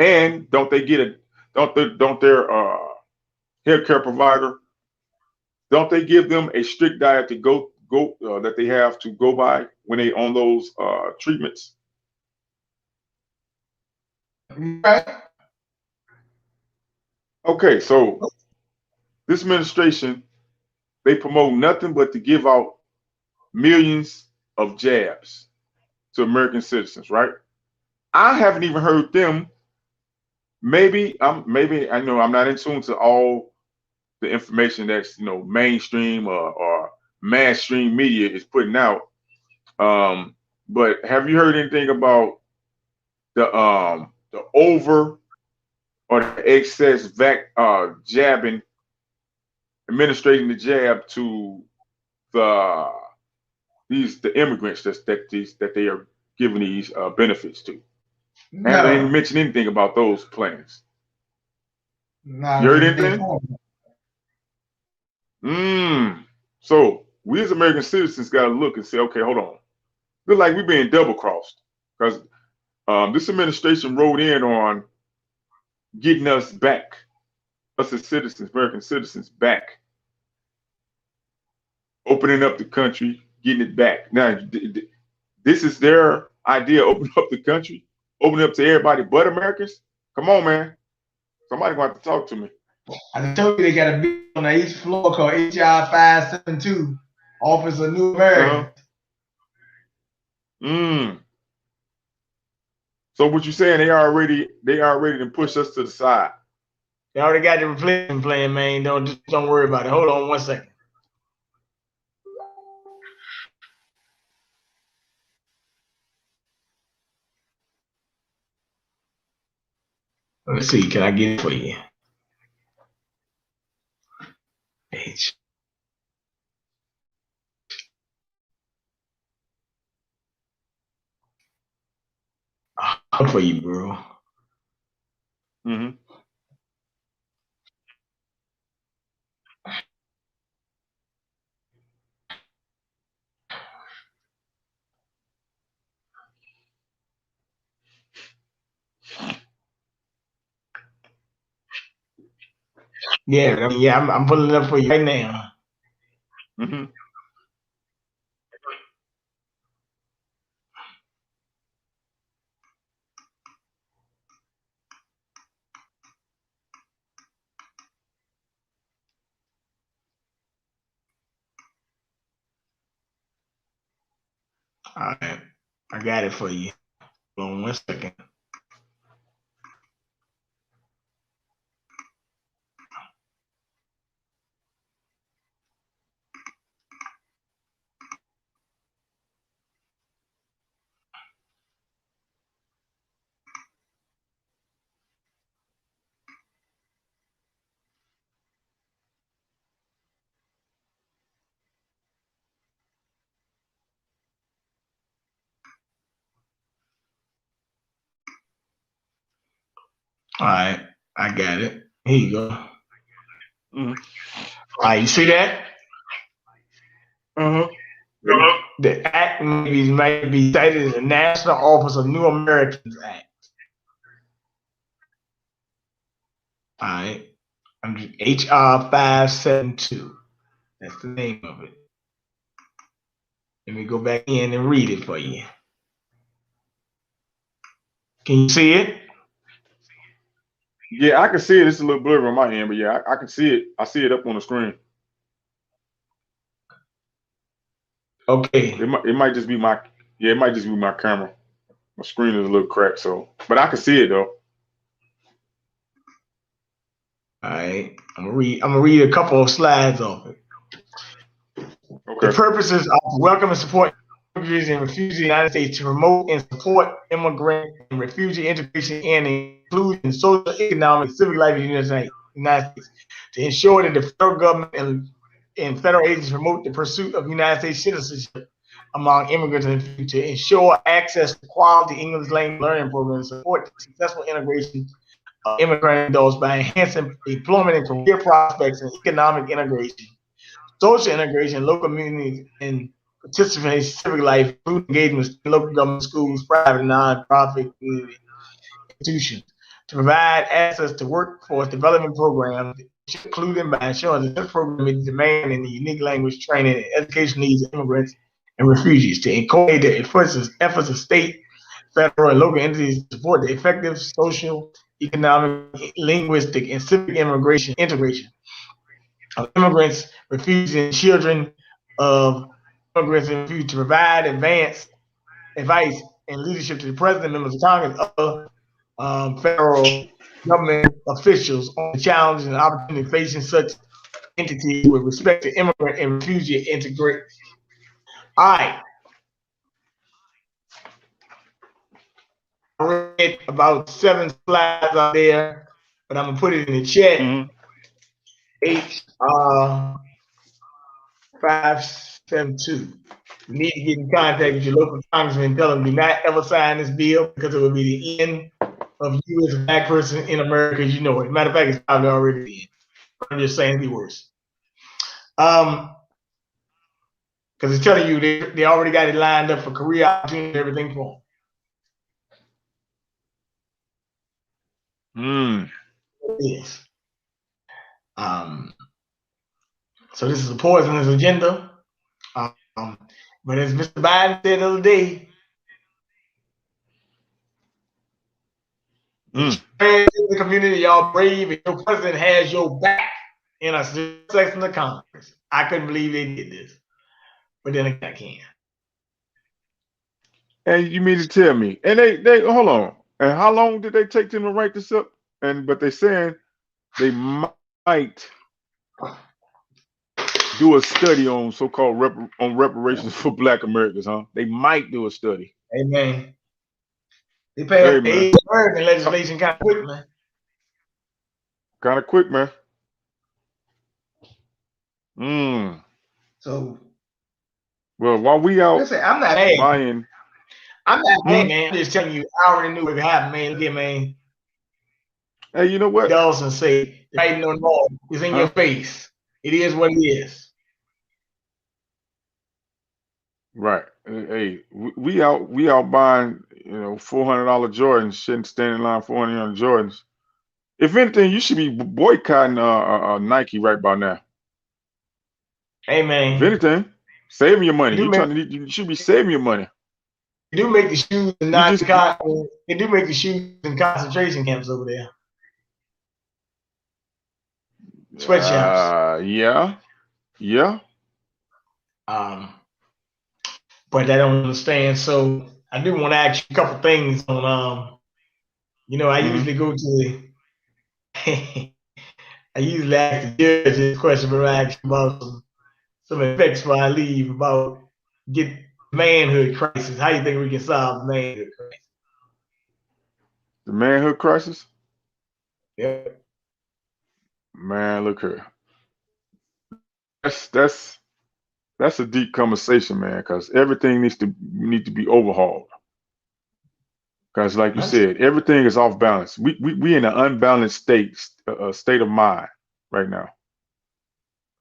And don't their healthcare provider, don't they give them a strict diet to go that they have to go by when they on those treatments? Right. Okay, so this administration, they promote nothing but to give out millions of jabs to American citizens, right? I haven't even heard them. Maybe I know I'm not in tune to all the information that's mainstream or mass stream media is putting out. But have you heard anything about the over or the excess jabbing administrating the jab to the immigrants that they are giving these benefits to. No. Haven't even mentioned anything about those plans. No, you heard anything? So we as American citizens got to look and say, okay, hold on. Look like we're being double crossed because this administration rode in on getting us back, us as citizens, American citizens back, opening up the country, getting it back. Now, this is their idea, open up the country, open up to everybody but Americans. Come on, man. Somebody going to have to talk to me. I told you they got a bill on each floor called HR 572, Office of New Americans. So what you saying? They already done push us to the side. They already got the replacement plan, man. Don't worry about it. Hold on 1 second. Let's see. Can I get it for you? H. For you, bro. Yeah, I'm pulling it up for you right now. All right, I got it for you. Hold on 1 second. All right, I got it. Here you go. All right, you see that? The act might be cited as the National Office of New Americans Act. All right, under HR 572. That's the name of it. Let me go back in and read it for you. Can you see it? Yeah, I can see it. It's a little blurry on my end, but yeah, I can see it. I see it up on the screen. Okay. It might just be my camera. My screen is a little cracked, so but I can see it though. All right, I'm gonna read a couple of slides off it. Okay. The purposes of welcome and support immigrants and refugees in the United States to promote and support immigrant and refugee integration and inclusion, social, economic, and civic life in the United States, to ensure that the federal government and federal agencies promote the pursuit of United States citizenship among immigrants and to ensure access to quality English language learning programs, support the successful integration of immigrant adults by enhancing employment and career prospects and economic integration, social integration, local communities, and participation in civic life, including engagement in local government, schools, private and non-profit community institutions, to provide access to workforce development programs, including by ensuring that this program meets demand in the unique language training and education needs of immigrants and refugees, to incorporate the efforts of state, federal, and local entities to support the effective social, economic, linguistic, and civic integration of immigrants, refugees, and children of immigrants and refugees, to provide advance advice and leadership to the president, members of Congress, other federal government officials on the challenges and opportunities facing such entities with respect to immigrant and refugee integration. All right. I read about 7 slides out there, but I'm gonna put it in the chat. HR 572. You need to get in contact with your local congressman and tell them do not ever sign this bill because it will be the end of you as a black person in America as you know it. Matter of fact, it's probably already the end. I'm just saying it'd be worse. Because it's telling you they already got it lined up for career opportunity and everything for Mm. Yes. So this is a poisonous agenda. But as Mr. Biden said the other day, the community, y'all brave, and your president has your back in a section of Congress. I couldn't believe they did this. But then again, I can. And you mean to tell me? And they hold on. And how long did they take them to write this up? But they're saying they might do a study on so-called reparations for Black Americans, huh? They might do a study. Amen. They passed the man. American legislation kind of quick, man. Kind of quick, man. Mm. So, well, while we out listen, I'm not mad. buying, I'm not mad, man. I'm just telling you, I already knew what would happen, man. Look at, man. Hey, you know what? Dawson say, writing on the wall is in your face. It is what it is. Right. Hey, we out buying, $400 Jordans. Shouldn't stand in line for $400 Jordans. If anything, you should be boycotting Nike right by now. Hey, man. If anything, saving your money. You should be saving your money. They do make the shoes and they do make the shoes in concentration camps over there. Sweatshops. Yeah. But I don't understand. So I do want to ask you a couple things on I usually go to the I usually ask the judge this question, but I ask about some effects before I leave about get manhood crisis. How you think we can solve manhood crisis? The manhood crisis? Yeah. Man, look here. That's a deep conversation, man, because everything needs to be overhauled. Because, like you said, everything is off balance. We in an unbalanced state of mind right now.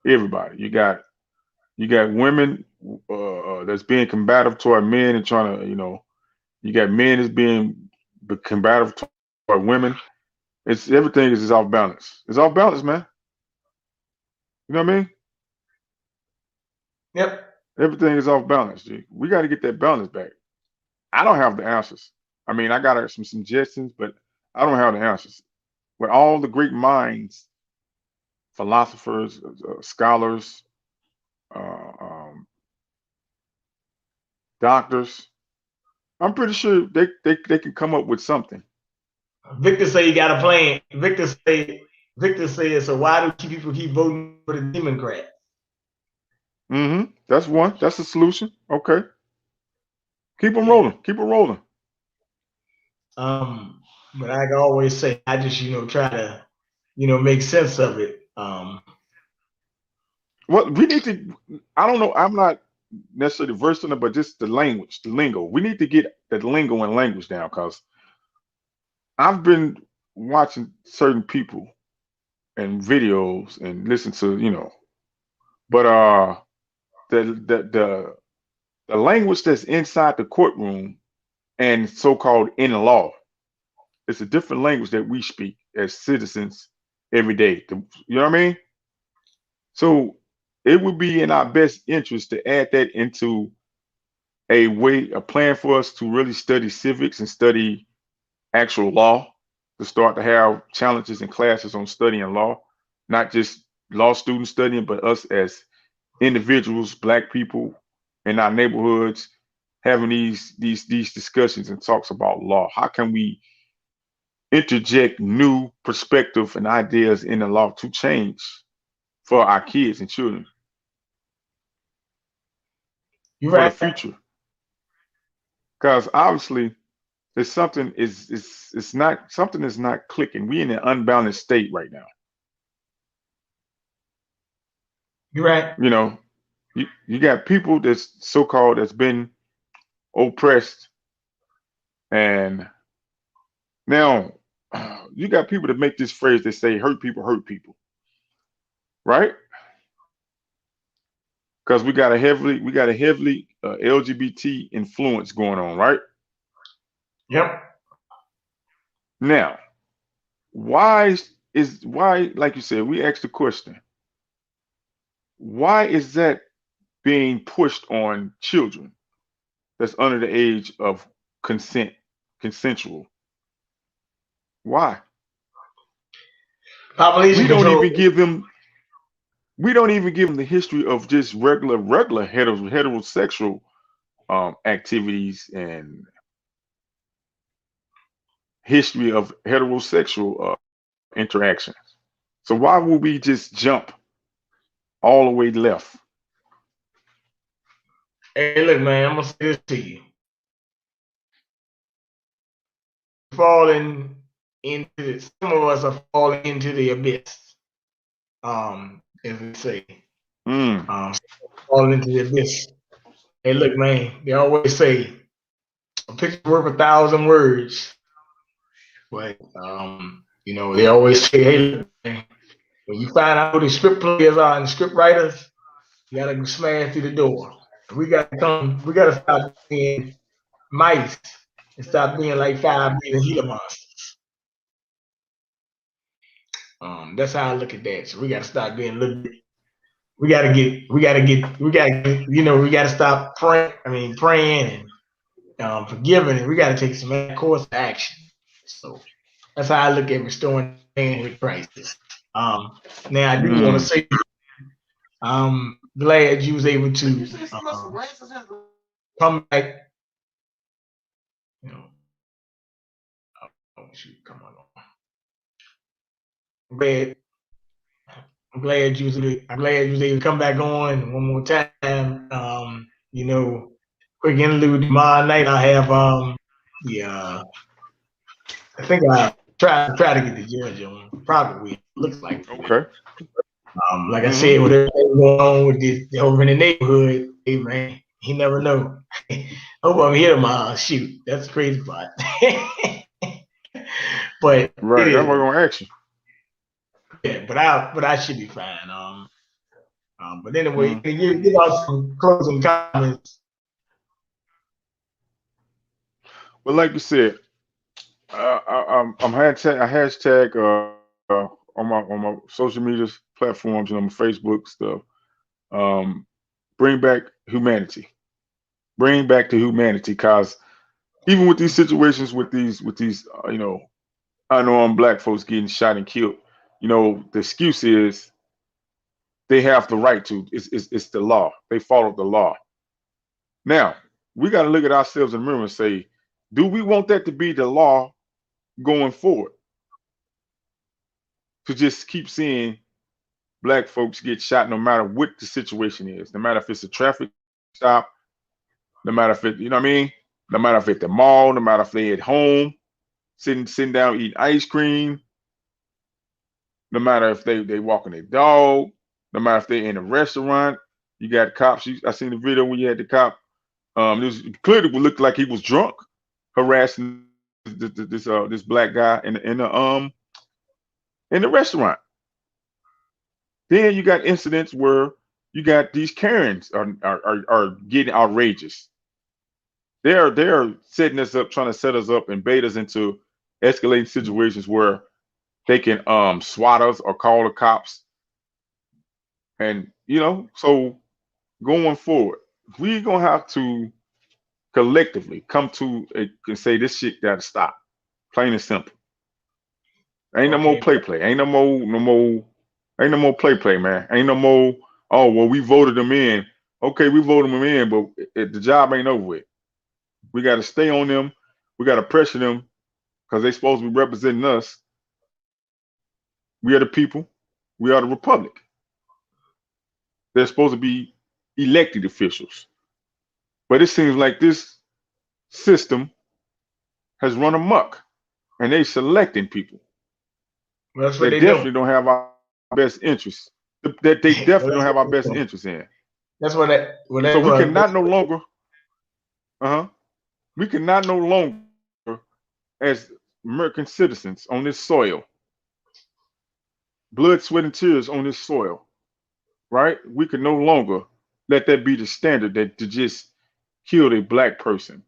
Everybody, you got women that's being combative toward men and trying to, you got men that's being combative toward women. Everything is off balance. It's off balance, man. You know what I mean? Yep. Everything is off balance, G. We got to get that balance back. I don't have the answers. I mean, I got some suggestions, but I don't have the answers. But all the great minds, philosophers, scholars, doctors, I'm pretty sure they can come up with something. Victor say you got a plan. Victor says, so why do people keep voting for the Democrat? That's one. That's a solution. Okay. Keep them rolling. Keep it rolling. But I can always say, I just, try to, make sense of it. Well, we need to, I don't know, I'm not necessarily versed in it, but just the language, the lingo. We need to get the lingo and language down because I've been watching certain people and videos and listen to, but the language that's inside the courtroom and so-called in law, it's a different language that we speak as citizens every day. You know what I mean? So it would be in our best interest to add that into a plan for us to really study civics and study actual law, to start to have challenges and classes on studying law, not just law students studying, but us as individuals, black people in our neighborhoods, having these discussions and talks about law. How can we interject new perspective and ideas in the law to change for our kids and children for the future? Because obviously, there's something is not clicking. We in an unbalanced state right now. You're right. You know, you got people that's so-called that's been oppressed, and now you got people that make this phrase. They say hurt people, right? Because we got a heavily LGBT influence going on, right? Yep. Now, why, like you said, we asked the question, why is that being pushed on children that's under the age of consent, consensual? Why? We Population don't control. even give them we don't even give them the history of just regular heterosexual activities and history of heterosexual interactions. So why would we just jump all the way left? Hey, look, man, I'm gonna say this to you. Falling into some of us are falling into the abyss. As we say, Mm, falling into the abyss. Hey, look, man, they always say a picture worth 1,000 words. But they always say, hey, look, man, when you find out who the script players are and script writers, you gotta smash through the door. We gotta stop being mice and stop being like 5 million Gila monsters. That's how I look at that. So we gotta stop being a little bit. We gotta stop praying and forgiving, and we gotta take some course of action. So that's how I look at restoring manhood crisis. Now I do want to mm. say, I'm glad you was able to come back. You know, oh shoot, come on. I'm glad, I'm glad you was able to come back on one more time. Quick interlude tomorrow night. I have yeah. I think I try to get the judge on. Probably looks like we will. Okay. Like I Hmm. said, with everything going on with this over in the neighborhood, hey man, he never know. Hope I'm here tomorrow. Shoot, that's the crazy part. But it Right. That's is what what I'm it gonna ask you. is. Yeah, but I should be fine. But anyway, Mm. give out some closing comments. But like you said, I'm hashtag on my social media platforms and on my Facebook stuff. Um, bring back humanity. Bring back the humanity, cause even with these situations, with these unarmed black folks getting shot and killed, the excuse is they have the right to. It's the law. They followed the law. Now we got to look at ourselves in the mirror and say, do we want that to be the law going forward? To just keep seeing black folks get shot no matter what the situation is, no matter if it's a traffic stop, no matter if it, you know what I mean, no matter if it's the mall, no matter if they at home, sitting down eating ice cream, no matter if they walking their dog, no matter if they're in a restaurant, you got cops. I seen the video when you had the cop. It clearly looked like he was drunk, harassing this black guy in the restaurant. Then you got incidents where you got these Karens are getting outrageous. They're setting us up, trying to set us up and bait us into escalating situations where they can swat us or call the cops. And so going forward, we're gonna have to collectively come to and say this shit gotta stop. Plain and simple. Ain't no more Okay, play. Ain't no more play, man. Ain't no more. Oh well, we voted them in. Okay, we voted them in, but the job ain't over with. We got to stay on them. We got to pressure them because they supposed to be representing us. We are the people. We are the republic. They're supposed to be elected officials. But it seems like this system has run amok, and they selecting people well, that's what that they do. definitely don't have our best interests. that they definitely don't have our best interest in. That's what that. So we cannot no longer. We cannot no longer, as American citizens on this soil, blood, sweat, and tears on this soil, right? We can no longer let that be the standard that to just kill a black person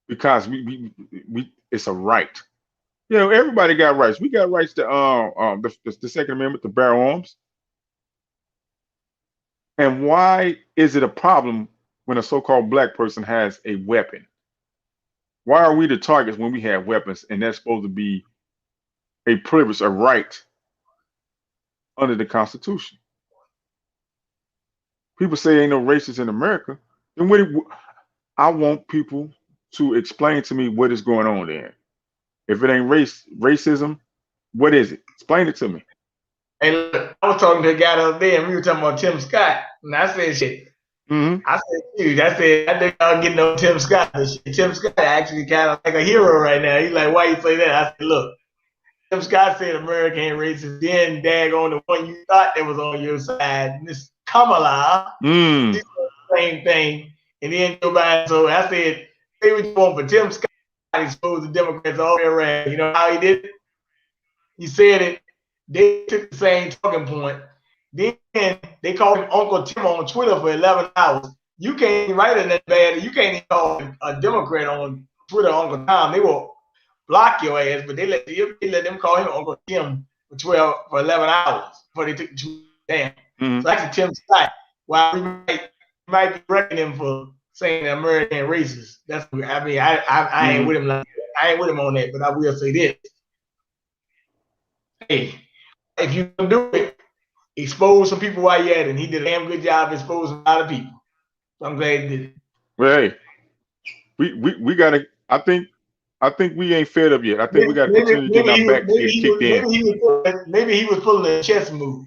because we it's a right. You know, everybody got rights. We got rights to the Second Amendment to bear arms. And why is it a problem when a so-called black person has a weapon? Why are we the targets when we have weapons, and that's supposed to be a privilege, a right under the Constitution? People say ain't no racists in America. Then I want people to explain to me what is going on there. If it ain't racism, what is it? Explain it to me. Hey, look, I was talking to a guy the other day, and we were talking about Tim Scott, and I said, "Shit." I said, "Dude, I think I'll get no Tim Scott." But shit, Tim Scott actually kind of like a hero right now. He's like, "Why you say that?" I said, "Look, Tim Scott said America ain't racist. Then daggone the one you thought that was on your side, Miss Kamala, she said the same thing, and then Joe Biden." So I said, "Say what you want, but Tim Scott exposed the Democrats all the way around. You know how he did it? He said it. They took the same talking point. Then they called him Uncle Tim on Twitter for 11 hours. You can't even write it that bad. You can't even call a Democrat on Twitter Uncle Tom. They will block your ass, but they let them call him Uncle Tim for 11 hours before they took the tweet down. So actually Tim Scott, while we might be reckoning him for saying that American racist. That's I mean I ain't with him like that. I ain't with him on that, but I will say this. Hey, if you can do it, expose some people while you're at it. And he did a damn good job exposing a lot of people. So I'm glad he did it. Well, hey, we gotta. I think we ain't fed up yet. I think we gotta continue getting our back kicked in. Maybe he was pulling a chess move.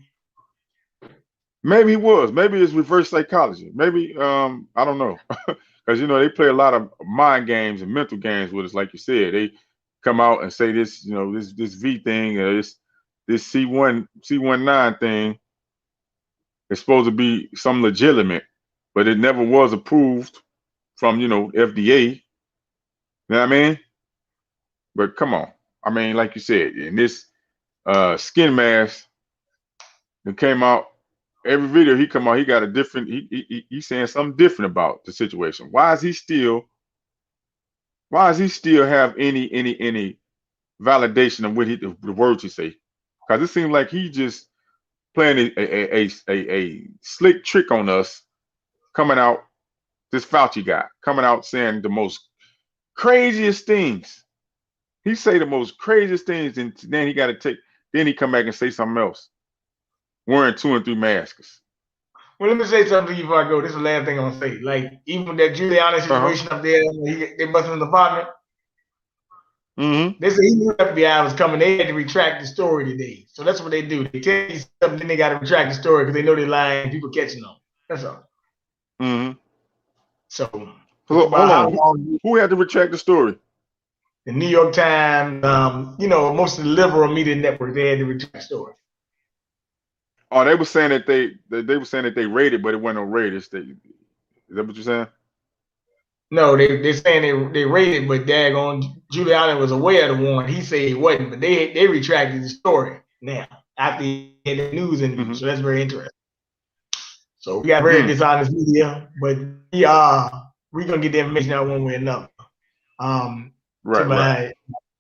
Maybe he was. Maybe it's reverse psychology. Maybe I don't know, because you know they play a lot of mind games and mental games with us. Like you said, they come out and say this, you know, this V thing, this C19 thing is supposed to be some legitimate, but it never was approved from, you know, FDA. You know what I mean? But come on, I mean, like you said, in this skin mask that came out, every video he come out, he got a different. He's saying something different about the situation. Why does he still have any validation of what the words he say? Because it seems like he just playing a slick trick on us, coming out, this Fauci guy coming out saying the most craziest things. He say the most craziest things, and then he come back and say something else, wearing 2 and 3 masks. Well, let me say something to you before I go. This is the last thing I'm gonna say. Like, even that Giuliani situation up there, they busted in the apartment. They said he knew FBI was coming. They had to retract the story today. So that's what they do. They tell you something, then they got to retract the story because they know they're lying. People catching them. That's all. So hold on. Who had to retract the story? The New York Times. You know, most of the liberal media network, they had to retract the story. Oh, they were saying that they raided, but it wasn't no raid. Is that what you're saying? No, they're saying they raided, but daggone Giuliani was aware of the warrant. He said he wasn't, but they retracted the story now after he had the news interview. So that's very interesting. So we got very dishonest media, but we're gonna get the information out one way or another. To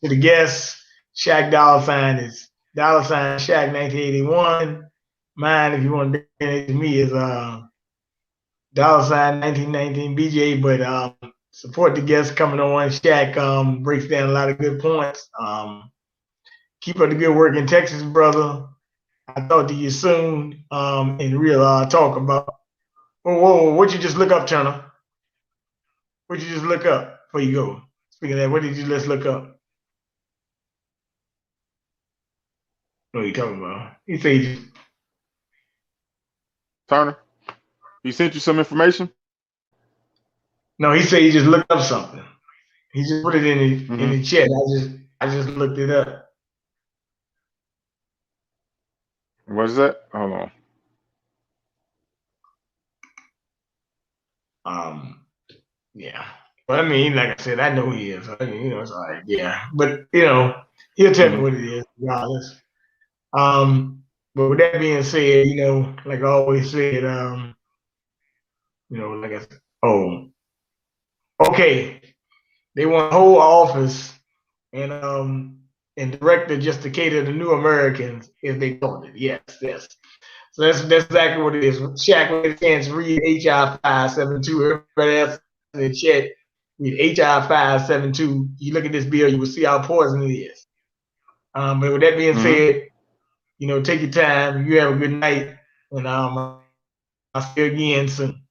the guests, Chaq $sign is $sign Chaq 1981. Mine, if you want to donate to me, is $sign 1919 BJ. But support the guests coming on. Chaq breaks down a lot of good points. Keep up the good work in Texas, brother. I'll talk to you soon in real talk about. Whoa, what'd you just look up, Turner? What'd you just look up before you go? Speaking of that, what did you just look up? What are you talking about? He said Turner, he sent you some information? No, he said he just looked up something. He just put it in the chat. I just looked it up. What's that? Hold on. Yeah. But I mean, like I said, I know he is. I mean, it's all right. Yeah. But he'll tell me what it is, regardless. But with that being said, like I always said, like I said, okay, they want a whole office and director just to cater to new Americans if they called it. Yes. So that's exactly what it is. Shaq, when it stands, read HR 572. Everybody else in the chat, read HR 572. You look at this bill, you will see how poison it is. But with that being said, take your time. You have a good night, and I'll see you again soon.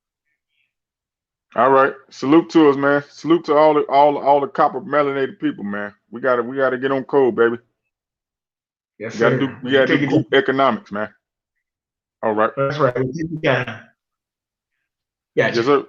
All right. Salute to us, man. Salute to all the copper melanated people, man. We gotta get on code, baby. Yes, sir. We gotta do group economics, man. All right. That's right. Take your time. Gotcha. Yes, sir.